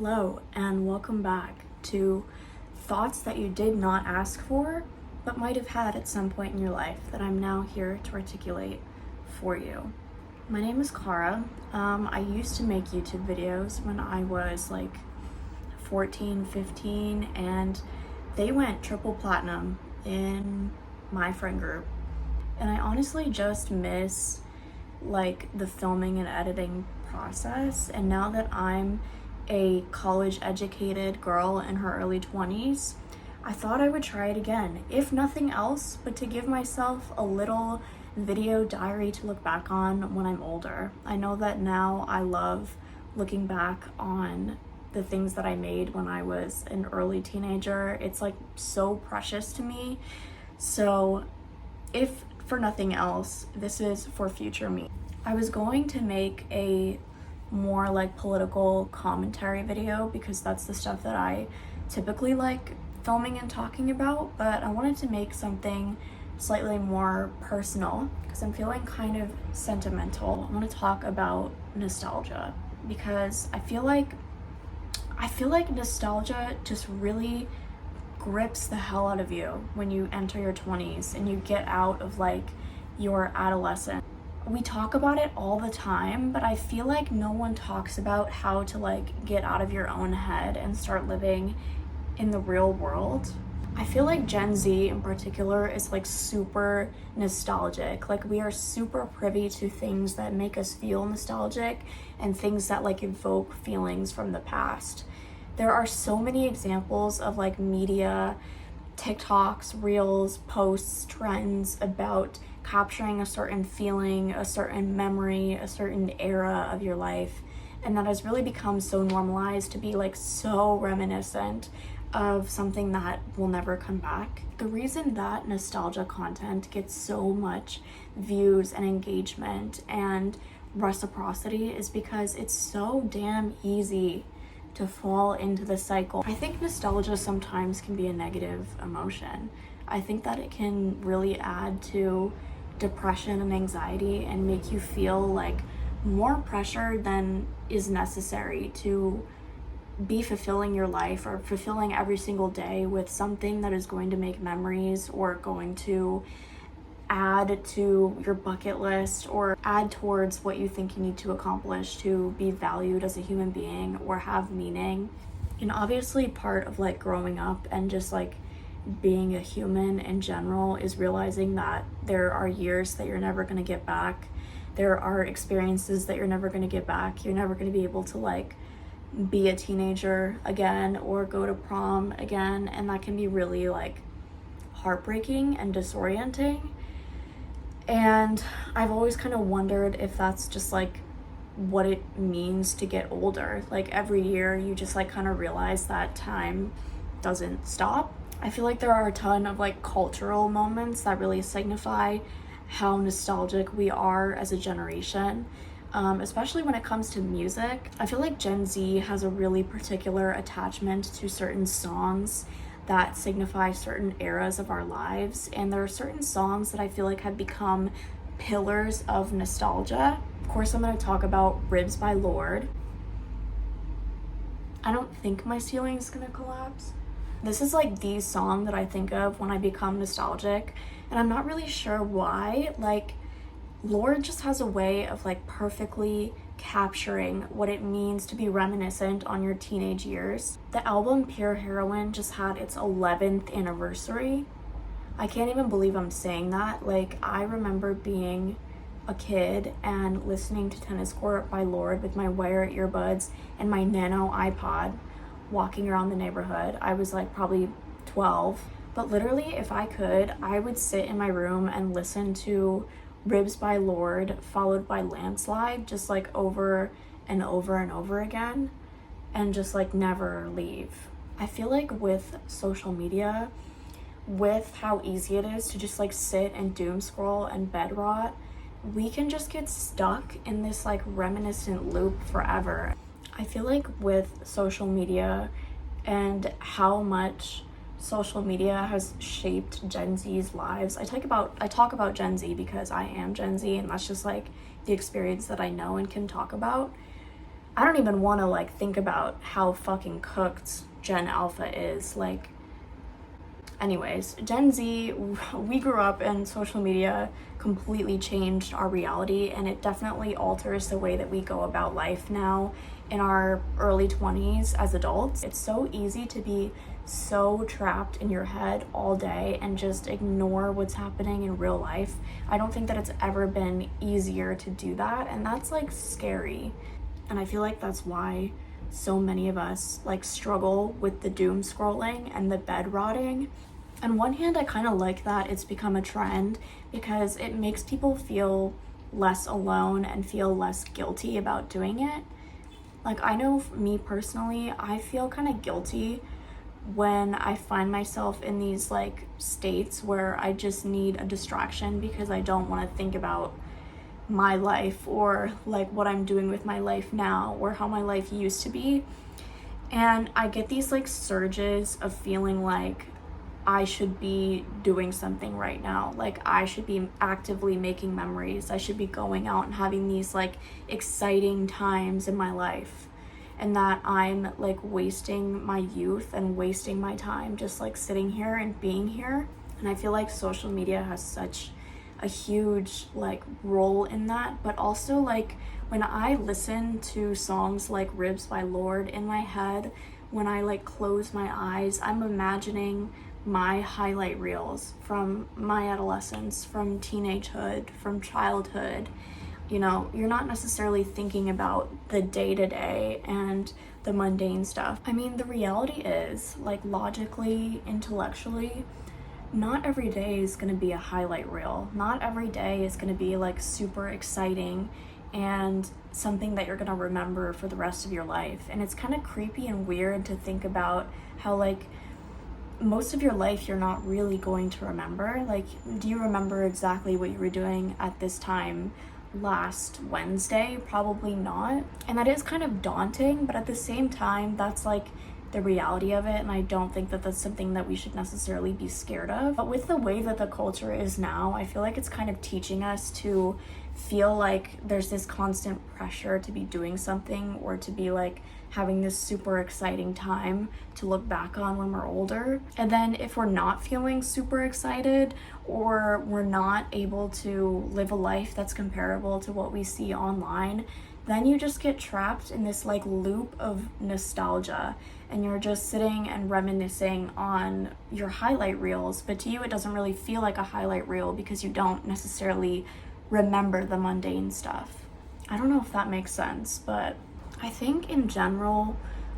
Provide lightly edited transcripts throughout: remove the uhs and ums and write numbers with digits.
Hello, and welcome back to thoughts that you did not ask for, but might have had at some point in your life that I'm now here to articulate for you. My name is Cara. I used to make YouTube videos when I was like 14, 15, and they went triple platinum in my friend group. And I honestly just miss like the filming and editing process. And now that I'm a college educated girl in her early 20s, I thought I would try it again, if nothing else, but to give myself a little video diary to look back on when I'm older. I know that now I love looking back on the things that I made when I was an early teenager. It's like so precious to me. So if for nothing else, this is for future me. I was going to make a more like political commentary video because that's the stuff that I typically like filming and talking about, but I wanted to make something slightly more personal because I'm feeling kind of sentimental. I want to talk about nostalgia because I feel like nostalgia just really grips the hell out of you when you enter your 20s and you get out of like your adolescence. We talk about it all the time, but I feel like no one talks about how to like get out of your own head and start living in the real world. I feel like Gen Z in particular is like super nostalgic. Like we are super privy to things that make us feel nostalgic and things that like evoke feelings from the past. There are so many examples of like media, TikToks, reels, posts, trends about capturing a certain feeling, a certain memory, a certain era of your life. And that has really become so normalized to be like so reminiscent of something that will never come back. The reason that nostalgia content gets so much views and engagement and reciprocity is because it's so damn easy to fall into the cycle. I think nostalgia sometimes can be a negative emotion. I think that it can really add to depression and anxiety and make you feel like more pressure than is necessary to be fulfilling your life or fulfilling every single day with something that is going to make memories or going to add to your bucket list or add towards what you think you need to accomplish to be valued as a human being or have meaning. And obviously part of like growing up and just like being a human in general is realizing that there are years that you're never going to get back. There are experiences that you're never going to get back. You're never going to be able to like be a teenager again or go to prom again, and that can be really like heartbreaking and disorienting. And I've always kind of wondered if that's just like what it means to get older. Like every year you just like kind of realize that time doesn't stop. I feel like there are a ton of like cultural moments that really signify how nostalgic we are as a generation, especially when it comes to music. I feel like Gen Z has a really particular attachment to certain songs that signify certain eras of our lives, and there are certain songs that I feel like have become pillars of nostalgia. Of course, I'm going to talk about Ribs by Lorde. I don't think my ceiling is going to collapse. This is like the song that I think of when I become nostalgic, and I'm not really sure why. Like, Lorde just has a way of like perfectly capturing what it means to be reminiscent on your teenage years. The album Pure Heroine just had its 11th anniversary. I can't even believe I'm saying that. Like, I remember being a kid and listening to Tennis Court by Lorde with my wire earbuds and my nano iPod, walking around the neighborhood. I was like probably 12, but literally if I could, I would sit in my room and listen to Ribs by Lorde followed by Landslide just like over and over and over again and just like never leave. I feel like with social media, with how easy it is to just like sit and doom scroll and bed rot, we can just get stuck in this like reminiscent loop forever. I feel like with social media and how much social media has shaped Gen Z's lives. I talk about Gen Z because I am Gen Z and that's just like the experience that I know and can talk about. I don't even want to like think about how fucking cooked Gen Alpha is. Like, anyways, Gen Z, we grew up and social media completely changed our reality, and it definitely alters the way that we go about life now in our early 20s as adults. It's so easy to be so trapped in your head all day and just ignore what's happening in real life. I don't think that it's ever been easier to do that, and that's like scary. And I feel like that's why so many of us like struggle with the doom scrolling and the bed rotting. On one hand, I kind of like that it's become a trend because it makes people feel less alone and feel less guilty about doing it. Like, I know for me personally, I feel kind of guilty when I find myself in these like states where I just need a distraction because I don't want to think about my life or like what I'm doing with my life now or how my life used to be. And I get these like surges of feeling like I should be doing something right now. Like, I should be actively making memories. I should be going out and having these like exciting times in my life. And that I'm like wasting my youth and wasting my time just like sitting here and being here. And I feel like social media has such a huge like role in that. But also, like, when I listen to songs like Ribs by Lord in my head, when I like close my eyes, I'm imagining my highlight reels from my adolescence, from teenagehood, from childhood. You know, you're not necessarily thinking about the day-to-day and the mundane stuff. I mean, the reality is, like, logically, intellectually, not every day is going to be a highlight reel. Not every day is going to be like super exciting and something that you're going to remember for the rest of your life. And it's kind of creepy and weird to think about how like most of your life you're not really going to remember. Like, do you remember exactly what you were doing at this time last Wednesday? Probably not. And that is kind of daunting, but at the same time, that's like the reality of it, and I don't think that that's something that we should necessarily be scared of. But with the way that the culture is now, I feel like it's kind of teaching us to feel like there's this constant pressure to be doing something or to be like having this super exciting time to look back on when we're older. And then if we're not feeling super excited or we're not able to live a life that's comparable to what we see online, then you just get trapped in this like loop of nostalgia, and you're just sitting and reminiscing on your highlight reels. But to you, it doesn't really feel like a highlight reel because you don't necessarily remember the mundane stuff. I don't know if that makes sense, but I think in general,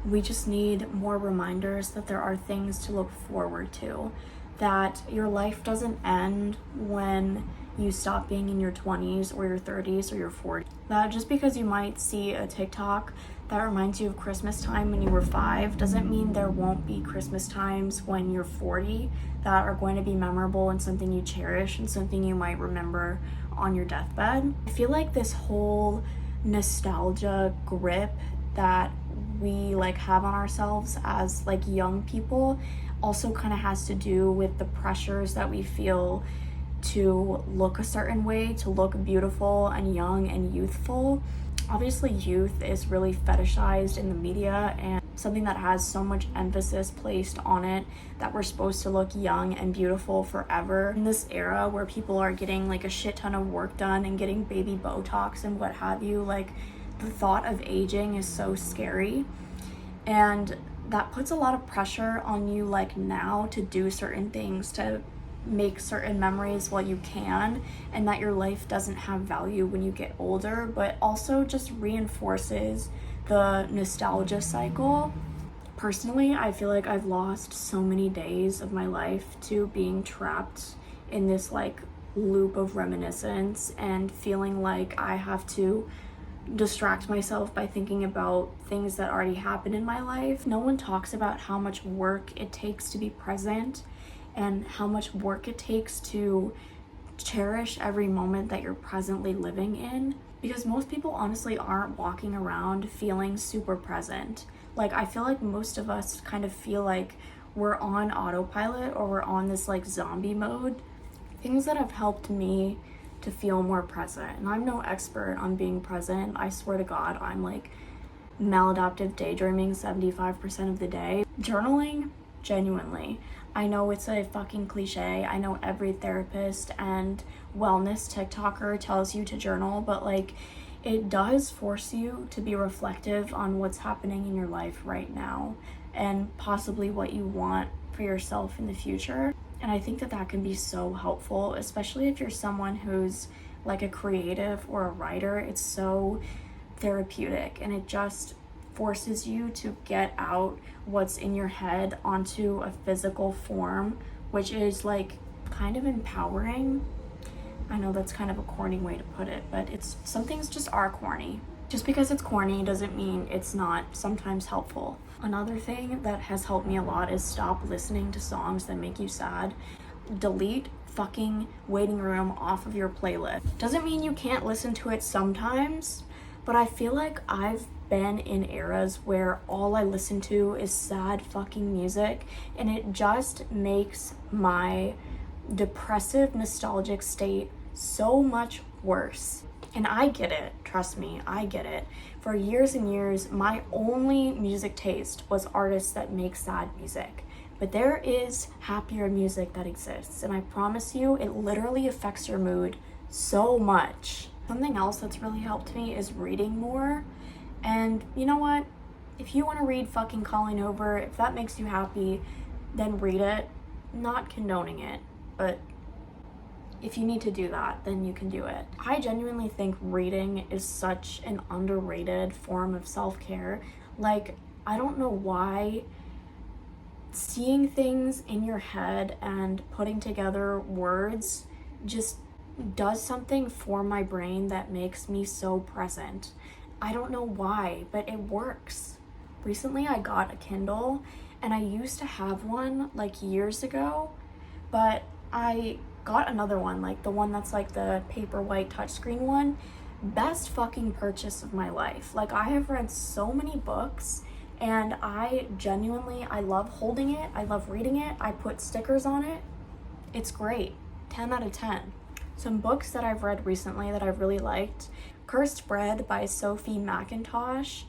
we just need more reminders that there are things to look forward to, that your life doesn't end when you stop being in your 20s or your 30s or your 40s. That just because you might see a TikTok that reminds you of Christmas time when you were 5 doesn't mean there won't be Christmas times when you're 40 that are going to be memorable and something you cherish and something you might remember on your deathbed. I feel like this whole nostalgia grip that we like have on ourselves as like young people also kind of has to do with the pressures that we feel to look a certain way, to look beautiful and young and youthful. Obviously, youth is really fetishized in the media and something that has so much emphasis placed on it, that we're supposed to look young and beautiful forever. In this era where people are getting like a shit ton of work done and getting baby Botox and what have you, like the thought of aging is so scary. And that puts a lot of pressure on you like now to do certain things, to make certain memories while you can, and that your life doesn't have value when you get older, but also just reinforces the nostalgia cycle. Personally, I feel like I've lost so many days of my life to being trapped in this like loop of reminiscence and feeling like I have to distract myself by thinking about things that already happened in my life. No one talks about how much work it takes to be present and how much work it takes to cherish every moment that you're presently living in, because most people honestly aren't walking around feeling super present. Like, I feel like most of us kind of feel like we're on autopilot or we're on this like zombie mode. Things that have helped me to feel more present, and I'm no expert on being present, I swear to God, I'm like maladaptive daydreaming 75% of the day. Journaling, genuinely. I know it's a fucking cliche. I know every therapist and wellness TikToker tells you to journal, but like, it does force you to be reflective on what's happening in your life right now and possibly what you want for yourself in the future. And I think that that can be so helpful, especially if you're someone who's like a creative or a writer. It's so therapeutic, and it just forces you to get out what's in your head onto a physical form, which is like kind of empowering. I know that's kind of a corny way to put it, but some things just are corny. Just because it's corny doesn't mean it's not sometimes helpful. Another thing that has helped me a lot is stop listening to songs that make you sad. Delete fucking Waiting Room off of your playlist. Doesn't mean you can't listen to it sometimes, but I feel like I've been in eras where all I listen to is sad fucking music, and it just makes my depressive, nostalgic state so much worse. And I get it, trust me, I get it. For years and years, my only music taste was artists that make sad music. But there is happier music that exists, and I promise you, it literally affects your mood so much. Something else that's really helped me is reading more. And you know what? If you want to read fucking Colleen Hoover, if that makes you happy, then read it. Not condoning it, but if you need to do that, then you can do it. I genuinely think reading is such an underrated form of self-care. Like, I don't know why seeing things in your head and putting together words just does something for my brain that makes me so present. I don't know why, but it works. Recently I got a Kindle, and I used to have one like years ago, but I got another one, like the one that's like the paper white touchscreen one. Best fucking purchase of my life. Like, I have read so many books, and I love holding it. I love reading it. I put stickers on it. It's great. 10 out of 10. Some books that I've read recently that I've really liked. Cursed Bread by Sophie McIntosh.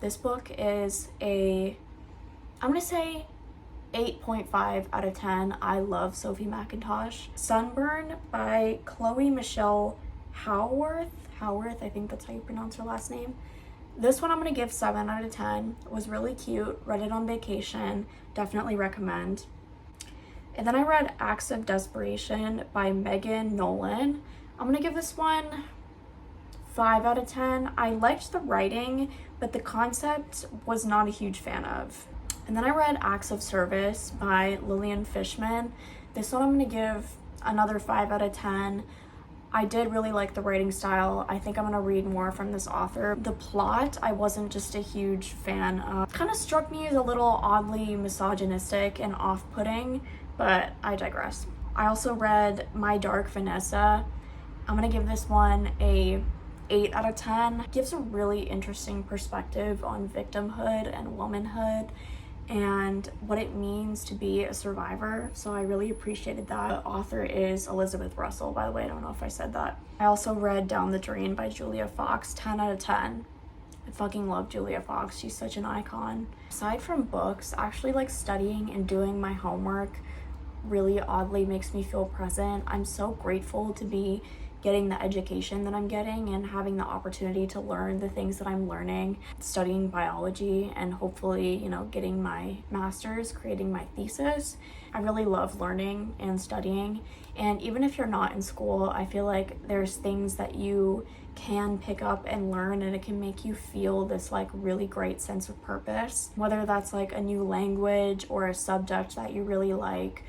This book is I'm gonna say 8.5 out of 10. I love Sophie McIntosh. Sunburn by Chloe Michelle Howarth, I think that's how you pronounce her last name. This one I'm gonna give 7 out of 10. It was really cute. Read it on vacation. Definitely recommend. And then I read Acts of Desperation by Megan Nolan. I'm gonna give this one 5 out of 10. I liked the writing, but the concept was not a huge fan of. And then I read Acts of Service by Lillian Fishman. This one I'm gonna give another 5 out of 10. I did really like the writing style. I think I'm gonna read more from this author. The plot, I wasn't just a huge fan of. Kind of struck me as a little oddly misogynistic and off-putting, but I digress. I also read My Dark Vanessa. I'm gonna give this one a 8 out of 10. It gives a really interesting perspective on victimhood and womanhood and what it means to be a survivor. So I really appreciated that. The author is Elizabeth Russell, by the way. I don't know if I said that. I also read Down the Drain by Julia Fox, 10 out of 10. I fucking love Julia Fox. She's such an icon. Aside from books, actually like studying and doing my homework really oddly makes me feel present. I'm so grateful to be getting the education that I'm getting and having the opportunity to learn the things that I'm learning, studying biology, and hopefully, getting my master's, creating my thesis. I really love learning and studying. And even if you're not in school, I feel like there's things that you can pick up and learn, and it can make you feel this like really great sense of purpose, whether that's like a new language or a subject that you really like,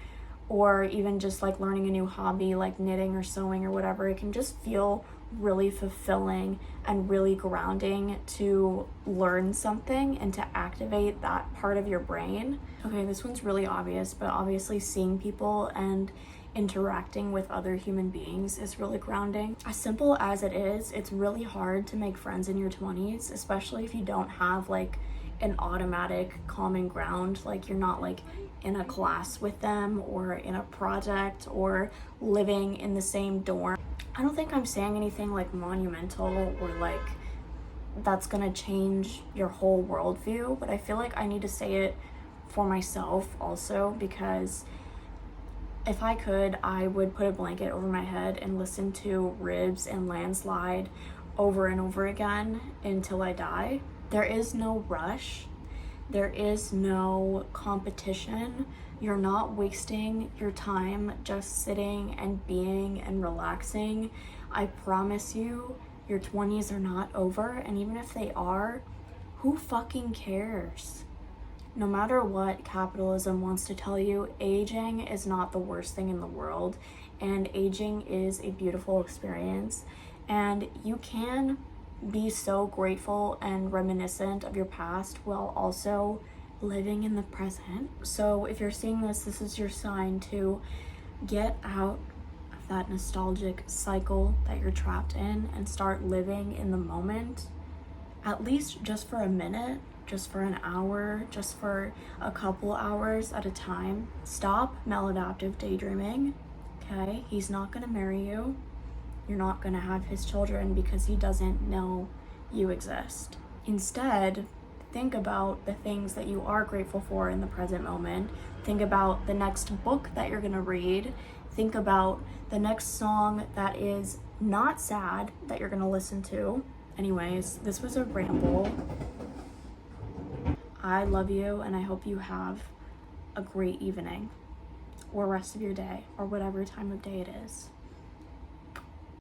or even just like learning a new hobby like knitting or sewing or whatever. It can just feel really fulfilling and really grounding to learn something and to activate that part of your brain. Okay, this one's really obvious, but obviously seeing people and interacting with other human beings is really grounding. As simple as it is, it's really hard to make friends in your 20s, especially if you don't have like an automatic common ground. Like, you're not like in a class with them or in a project or living in the same dorm. I don't think I'm saying anything like monumental or like that's gonna change your whole worldview, but I feel like I need to say it for myself also, because if I could, I would put a blanket over my head and listen to Ribs and Landslide over and over again until I die. There is no rush. There is no competition. You're not wasting your time just sitting and being and relaxing. I promise you, your 20s are not over, and even if they are, who fucking cares? No matter what capitalism wants to tell you, aging is not the worst thing in the world, and aging is a beautiful experience, and you can be so grateful and reminiscent of your past while also living in the present. So if you're seeing this, this is your sign to get out of that nostalgic cycle that you're trapped in and start living in the moment, at least just for a minute, just for an hour, just for a couple hours at a time. Stop maladaptive daydreaming, okay? He's not gonna marry you. You're not gonna have his children because he doesn't know you exist. Instead, think about the things that you are grateful for in the present moment. Think about the next book that you're gonna read. Think about the next song that is not sad that you're gonna listen to. Anyways, this was a ramble. I love you, and I hope you have a great evening or rest of your day or whatever time of day it is.